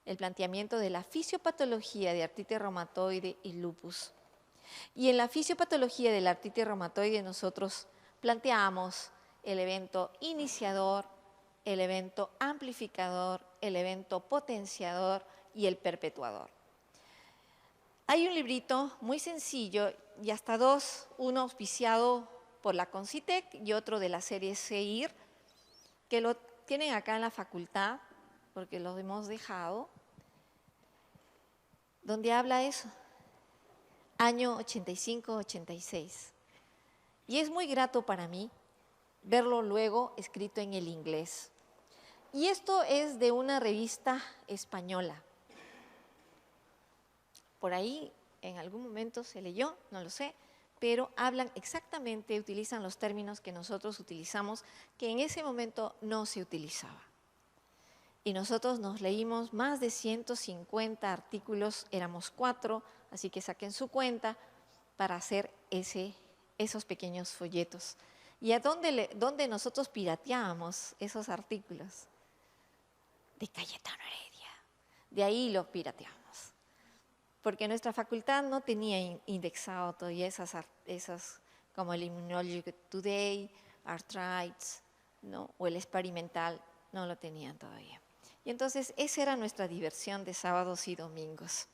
el planteamiento de la fisiopatología de artritis reumatoide y lupus. Y en la fisiopatología de la artritis reumatoide nosotros planteamos el evento iniciador, el evento amplificador, el evento potenciador y el perpetuador. Hay un librito muy sencillo y hasta dos, uno auspiciado por la Concitec y otro de la serie CEIR, que lo tienen acá en la facultad, porque los hemos dejado, donde habla eso, año 85-86. Y es muy grato para mí verlo luego escrito en el inglés. Y esto es de una revista española. Por ahí en algún momento se leyó, no lo sé, pero hablan exactamente, utilizan los términos que nosotros utilizamos, que en ese momento no se utilizaba. Y nosotros nos leímos más de 150 artículos, éramos 4, así que saquen su cuenta para hacer esos pequeños folletos. ¿Y a dónde nosotros pirateábamos esos artículos? De Cayetano Heredia. De ahí los pirateamos. Porque nuestra facultad no tenía indexado todavía esas como el Immunology Today, Arthritis, ¿no? O el experimental, no lo tenían todavía. Y entonces esa era nuestra diversión de sábados y domingos.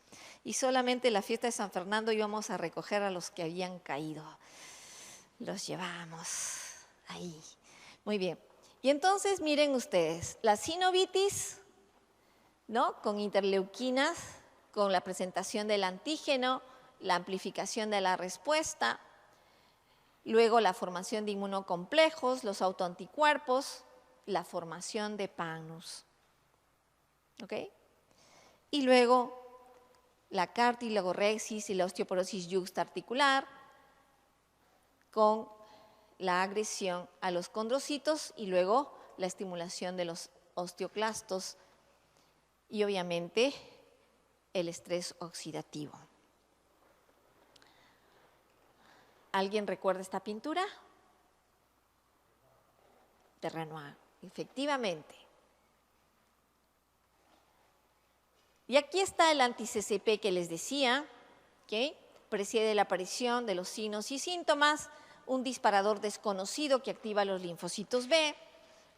Y solamente en la fiesta de San Fernando íbamos a recoger a los que habían caído. Los llevábamos ahí. Muy bien. Y entonces miren ustedes, la sinovitis, ¿no? Con interleuquinas, con la presentación del antígeno, la amplificación de la respuesta, luego la formación de inmunocomplejos, los autoanticuerpos, la formación de Panus. ¿Ok? Y luego la cartilagorrexis y la osteoporosis yuxtaarticular con la agresión a los condrocitos y luego la estimulación de los osteoclastos y obviamente el estrés oxidativo. ¿Alguien recuerda esta pintura? De Renoir, efectivamente. Y aquí está el anti-CCP que les decía, ¿okay? precede la aparición de los signos y síntomas, un disparador desconocido que activa los linfocitos B,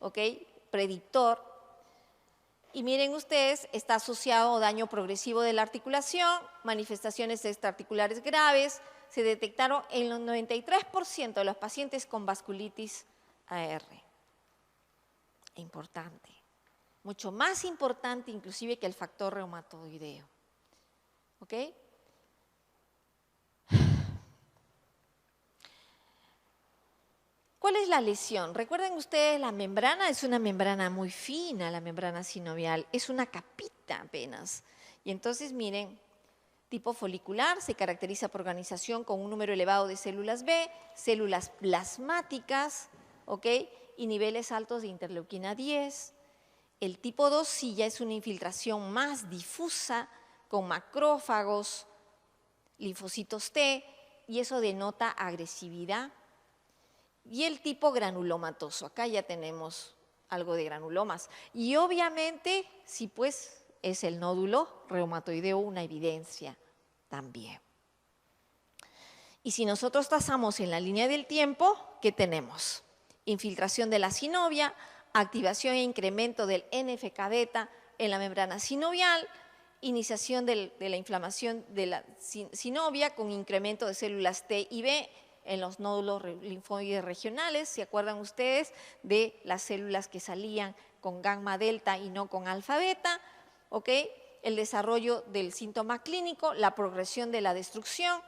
¿ok? Predictor. Y miren ustedes, está asociado a daño progresivo de la articulación, manifestaciones extraarticulares graves, se detectaron en los 93% de los pacientes con vasculitis AR. Importante, mucho más importante inclusive que el factor reumatoideo. ¿Ok? ¿Cuál es la lesión? Recuerden ustedes, la membrana es una membrana muy fina, la membrana sinovial, es una capita apenas. Y entonces miren, tipo folicular, se caracteriza por organización con un número elevado de células B, células plasmáticas, ¿ok? Y niveles altos de interleuquina 10. El tipo 2 sí ya es una infiltración más difusa con macrófagos, linfocitos T, y eso denota agresividad. Y el tipo granulomatoso, acá ya tenemos algo de granulomas. Y obviamente, sí pues, es el nódulo reumatoideo una evidencia también. Y si nosotros trazamos en la línea del tiempo, ¿qué tenemos? Infiltración de la sinovia, activación e incremento del NFK-beta en la membrana sinovial, iniciación de la inflamación de la sinovia con incremento de células T y B en los nódulos linfoides regionales. ¿Se acuerdan ustedes de las células que salían con gamma delta y no con alfa beta? ¿Ok? El desarrollo del síntoma clínico, la progresión de la destrucción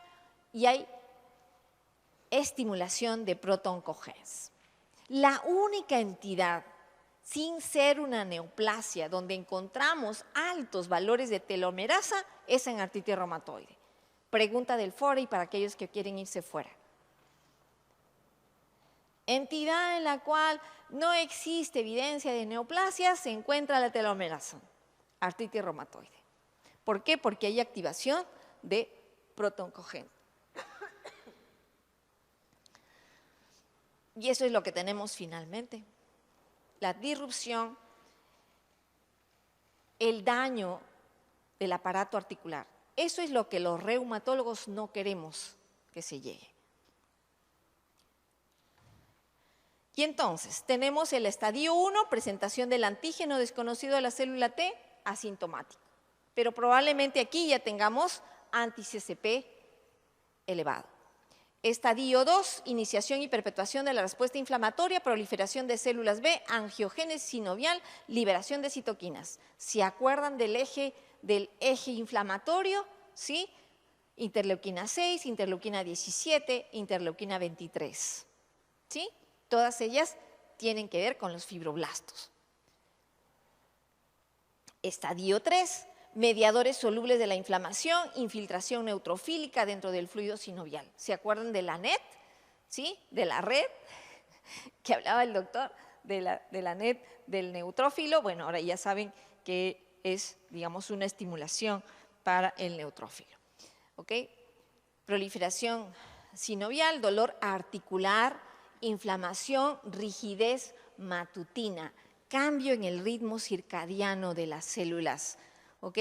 y hay estimulación de proto-oncogenes. La única entidad sin ser una neoplasia donde encontramos altos valores de telomerasa es en artritis reumatoide. Pregunta del foro y para aquellos que quieren irse fuera. Entidad en la cual no existe evidencia de neoplasia, se encuentra la telomerasa, artritis reumatoide. ¿Por qué? Porque hay activación de proto-oncogenes. Y eso es lo que tenemos finalmente. La disrupción, el daño del aparato articular. Eso es lo que los reumatólogos no queremos que se llegue. Y entonces, tenemos el estadio 1, presentación del antígeno desconocido de la célula T, asintomático. Pero probablemente aquí ya tengamos anti-CCP elevado. Estadio 2, iniciación y perpetuación de la respuesta inflamatoria, proliferación de células B, angiogénesis sinovial, liberación de citoquinas. ¿Se acuerdan del eje inflamatorio? ¿Sí? Interleuquina 6, interleuquina 17, interleuquina 23. ¿Sí? Todas ellas tienen que ver con los fibroblastos. Estadio 3, mediadores solubles de la inflamación, infiltración neutrofílica dentro del fluido sinovial. ¿Se acuerdan de la NET? ¿Sí? De la red que hablaba el doctor, de la NET del neutrófilo. Bueno, ahora ya saben que es, digamos, una estimulación para el neutrófilo. ¿Ok? Proliferación sinovial, dolor articular, inflamación, rigidez matutina, cambio en el ritmo circadiano de las células. ¿Ok?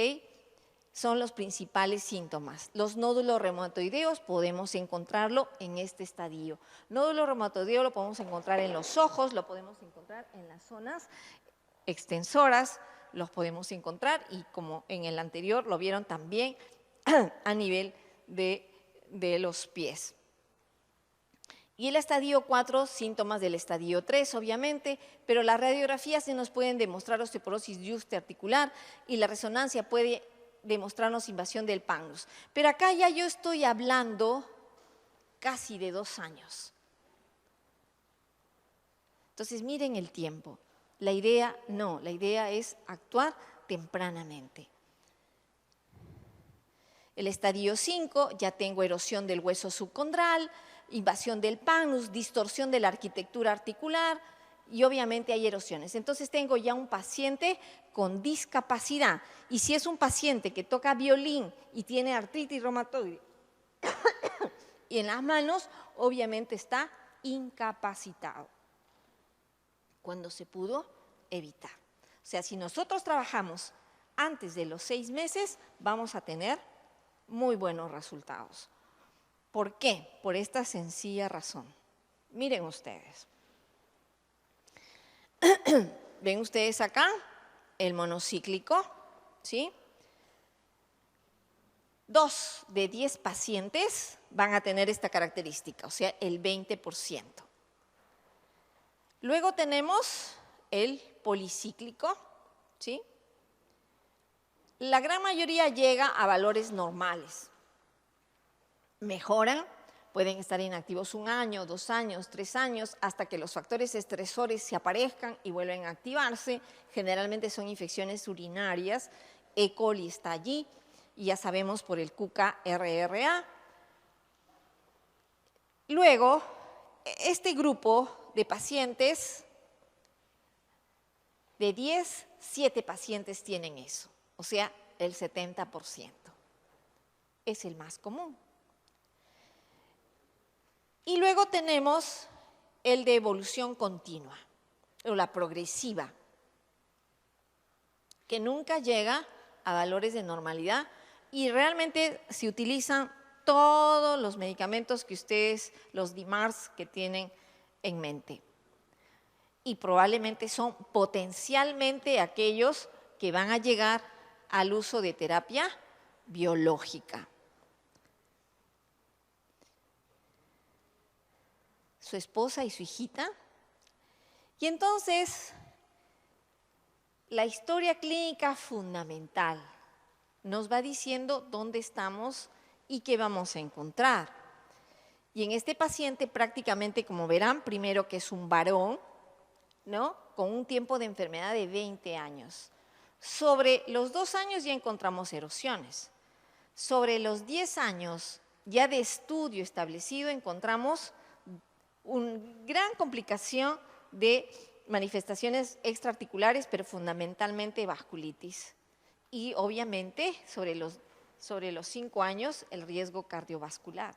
Son los principales síntomas. Los nódulos reumatoideos podemos encontrarlo en este estadio. Nódulo reumatoideo lo podemos encontrar en los ojos, lo podemos encontrar en las zonas extensoras, los podemos encontrar y como en el anterior lo vieron también a nivel de los pies. Y el estadio 4, síntomas del estadio 3, obviamente, pero las radiografías se nos pueden demostrar osteoporosis de úste articular y la resonancia puede demostrarnos invasión del pancreas. Pero acá ya yo estoy hablando casi de 2 años. Entonces, miren el tiempo. La idea no, la idea es actuar tempranamente. El estadio 5, ya tengo erosión del hueso subcondral, invasión del pancreas, distorsión de la arquitectura articular y obviamente hay erosiones. Entonces tengo ya un paciente con discapacidad y si es un paciente que toca violín y tiene artritis reumatoide y en las manos, obviamente está incapacitado cuando se pudo evitar. O sea, si nosotros trabajamos antes de los 6 meses, vamos a tener muy buenos resultados. ¿Por qué? Por esta sencilla razón. Miren ustedes. ¿Ven ustedes acá? El monocíclico, ¿sí? 2 de 10 pacientes van a tener esta característica, o sea, el 20%. Luego tenemos el policíclico, ¿sí? La gran mayoría llega a valores normales. Mejoran, pueden estar inactivos 1 año, 2 años, 3 años, hasta que los factores estresores se aparezcan y vuelven a activarse. Generalmente son infecciones urinarias, E. coli está allí, y ya sabemos por el QK-RRA. Luego, este grupo de pacientes, de 10, 7 pacientes tienen eso, o sea, el 70%. Es el más común. Y luego tenemos el de evolución continua, o la progresiva, que nunca llega a valores de normalidad y realmente se utilizan todos los medicamentos que ustedes, los DMARDs que tienen en mente. Y probablemente son potencialmente aquellos que van a llegar al uso de terapia biológica. Su esposa y su hijita. Y entonces, la historia clínica fundamental nos va diciendo dónde estamos y qué vamos a encontrar. Y en este paciente prácticamente, como verán, primero que es un varón, ¿no? Con un tiempo de enfermedad de 20 años. Sobre los 2 años ya encontramos erosiones. Sobre los 10 años ya de estudio establecido encontramos una gran complicación de manifestaciones extraarticulares, pero fundamentalmente vasculitis. Y obviamente sobre los 5 años el riesgo cardiovascular.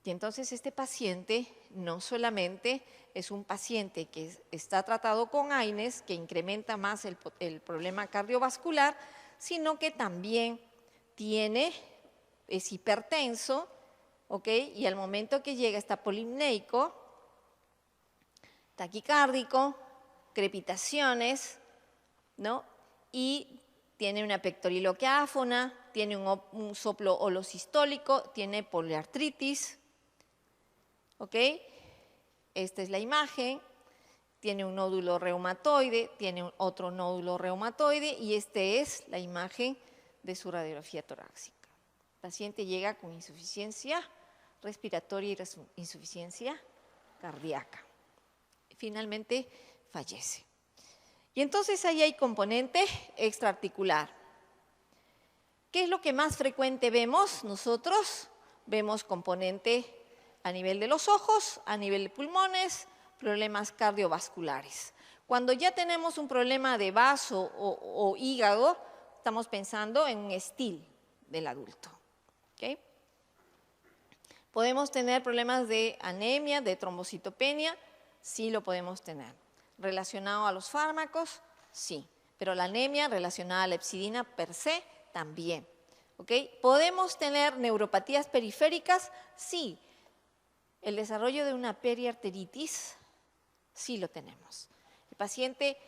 Y entonces este paciente no solamente es un paciente que está tratado con AINES, que incrementa más el problema cardiovascular, sino que también es hipertenso, ¿ok? Y al momento que llega está polimneico, taquicárdico, crepitaciones, ¿no? Y tiene una pectoriloquia áfona, tiene un soplo holosistólico, tiene poliartritis, ¿ok? Esta es la imagen, tiene un nódulo reumatoide, tiene otro nódulo reumatoide y esta es la imagen de su radiografía torácica. El paciente llega con insuficiencia respiratoria y insuficiencia cardíaca. Finalmente fallece. Y entonces ahí hay componente extraarticular. ¿Qué es lo que más frecuente vemos nosotros? Vemos componente a nivel de los ojos, a nivel de pulmones, problemas cardiovasculares. Cuando ya tenemos un problema de vaso o hígado, estamos pensando en un STIL del adulto. ¿Okay? ¿Podemos tener problemas de anemia, de trombocitopenia? Sí lo podemos tener. ¿Relacionado a los fármacos? Sí. Pero la anemia relacionada a la hepcidina per se, también. ¿Okay? ¿Podemos tener neuropatías periféricas? Sí. ¿El desarrollo de una periarteritis? Sí lo tenemos. El paciente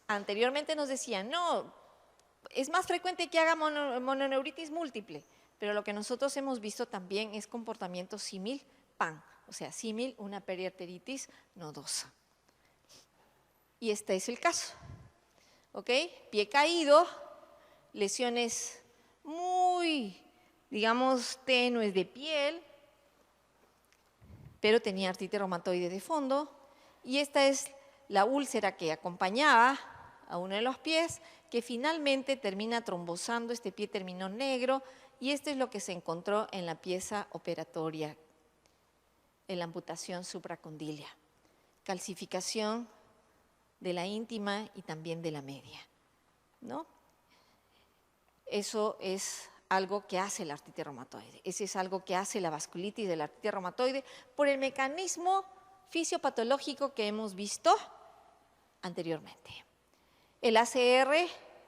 anteriormente nos decía, no, es más frecuente que haga mononeuritis múltiple, pero lo que nosotros hemos visto también es comportamiento símil PAN, o sea, símil una periarteritis nodosa. Y este es el caso. ¿Ok? Pie caído, lesiones muy, digamos, tenues de piel, pero tenía artritis reumatoide de fondo. Y esta es la úlcera que acompañaba a uno de los pies, que finalmente termina trombosando, este pie terminó negro, y esto es lo que se encontró en la pieza operatoria, en la amputación supracondilia. Calcificación de la íntima y también de la media, ¿no? Eso es algo que hace la artritis reumatoide. Ese es algo que hace la vasculitis de la artritis reumatoide por el mecanismo fisiopatológico que hemos visto anteriormente. El ACR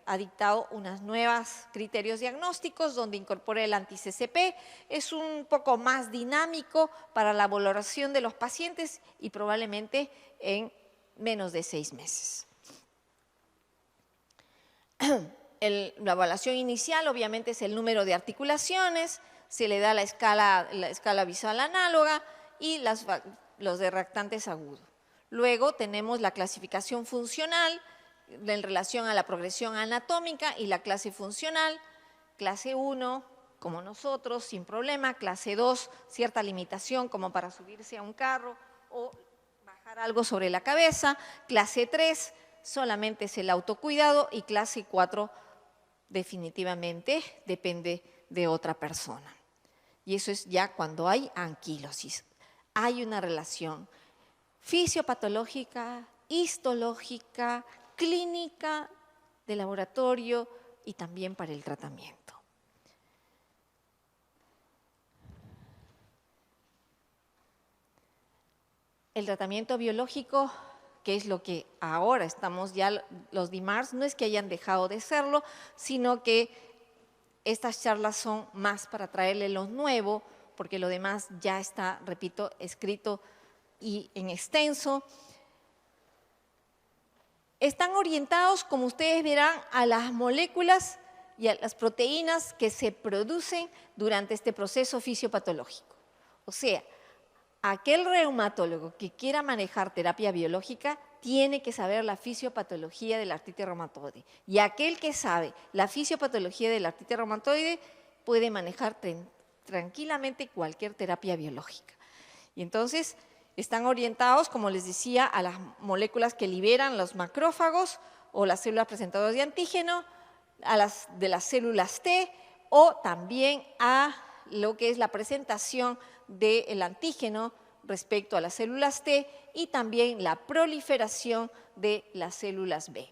ha dictado unos nuevos criterios diagnósticos donde incorpora el anti-CCP. Es un poco más dinámico para la valoración de los pacientes y probablemente en menos de 6 meses. La evaluación inicial obviamente es el número de articulaciones, se le da la escala visual análoga y los derraptantes agudos. Luego tenemos la clasificación funcional en relación a la progresión anatómica y la clase funcional. Clase 1, como nosotros, sin problema. Clase 2, cierta limitación como para subirse a un carro o bajar algo sobre la cabeza. Clase 3, solamente es el autocuidado. Y clase 4, definitivamente depende de otra persona. Y eso es ya cuando hay anquilosis. Hay una relación fisiopatológica, histológica, clínica, de laboratorio y también para el tratamiento. El tratamiento biológico, que es lo que ahora estamos ya, los DIMARS, no es que hayan dejado de serlo, sino que estas charlas son más para traerle lo nuevo, porque lo demás ya está, repito, escrito y en extenso. Están orientados, como ustedes verán, a las moléculas y a las proteínas que se producen durante este proceso fisiopatológico. O sea, aquel reumatólogo que quiera manejar terapia biológica tiene que saber la fisiopatología de la artritis reumatoide. Y aquel que sabe la fisiopatología de la artritis reumatoide puede manejar tranquilamente cualquier terapia biológica. Y entonces están orientados, como les decía, a las moléculas que liberan los macrófagos o las células presentadoras de antígeno, a las de las células T o también a lo que es la presentación del antígeno respecto a las células T y también la proliferación de las células B.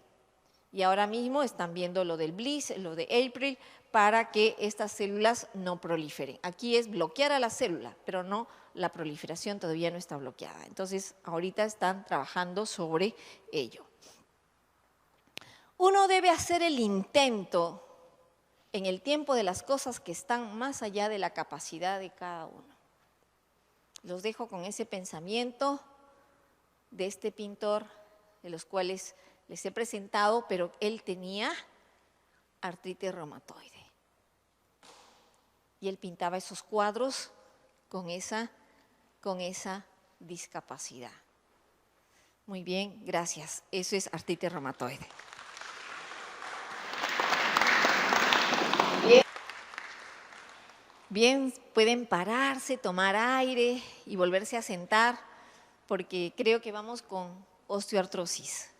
Y ahora mismo están viendo lo del Bliss, lo de April, para que estas células no proliferen. Aquí es bloquear a la célula, pero no, la proliferación todavía no está bloqueada. Entonces, ahorita están trabajando sobre ello. Uno debe hacer el intento en el tiempo de las cosas que están más allá de la capacidad de cada uno. Los dejo con ese pensamiento de este pintor, de los cuales les he presentado, pero él tenía artritis reumatoide. Y él pintaba esos cuadros con esa discapacidad. Muy bien, gracias. Eso es artritis reumatoide. Bien, pueden pararse, tomar aire y volverse a sentar, porque creo que vamos con osteoartrosis.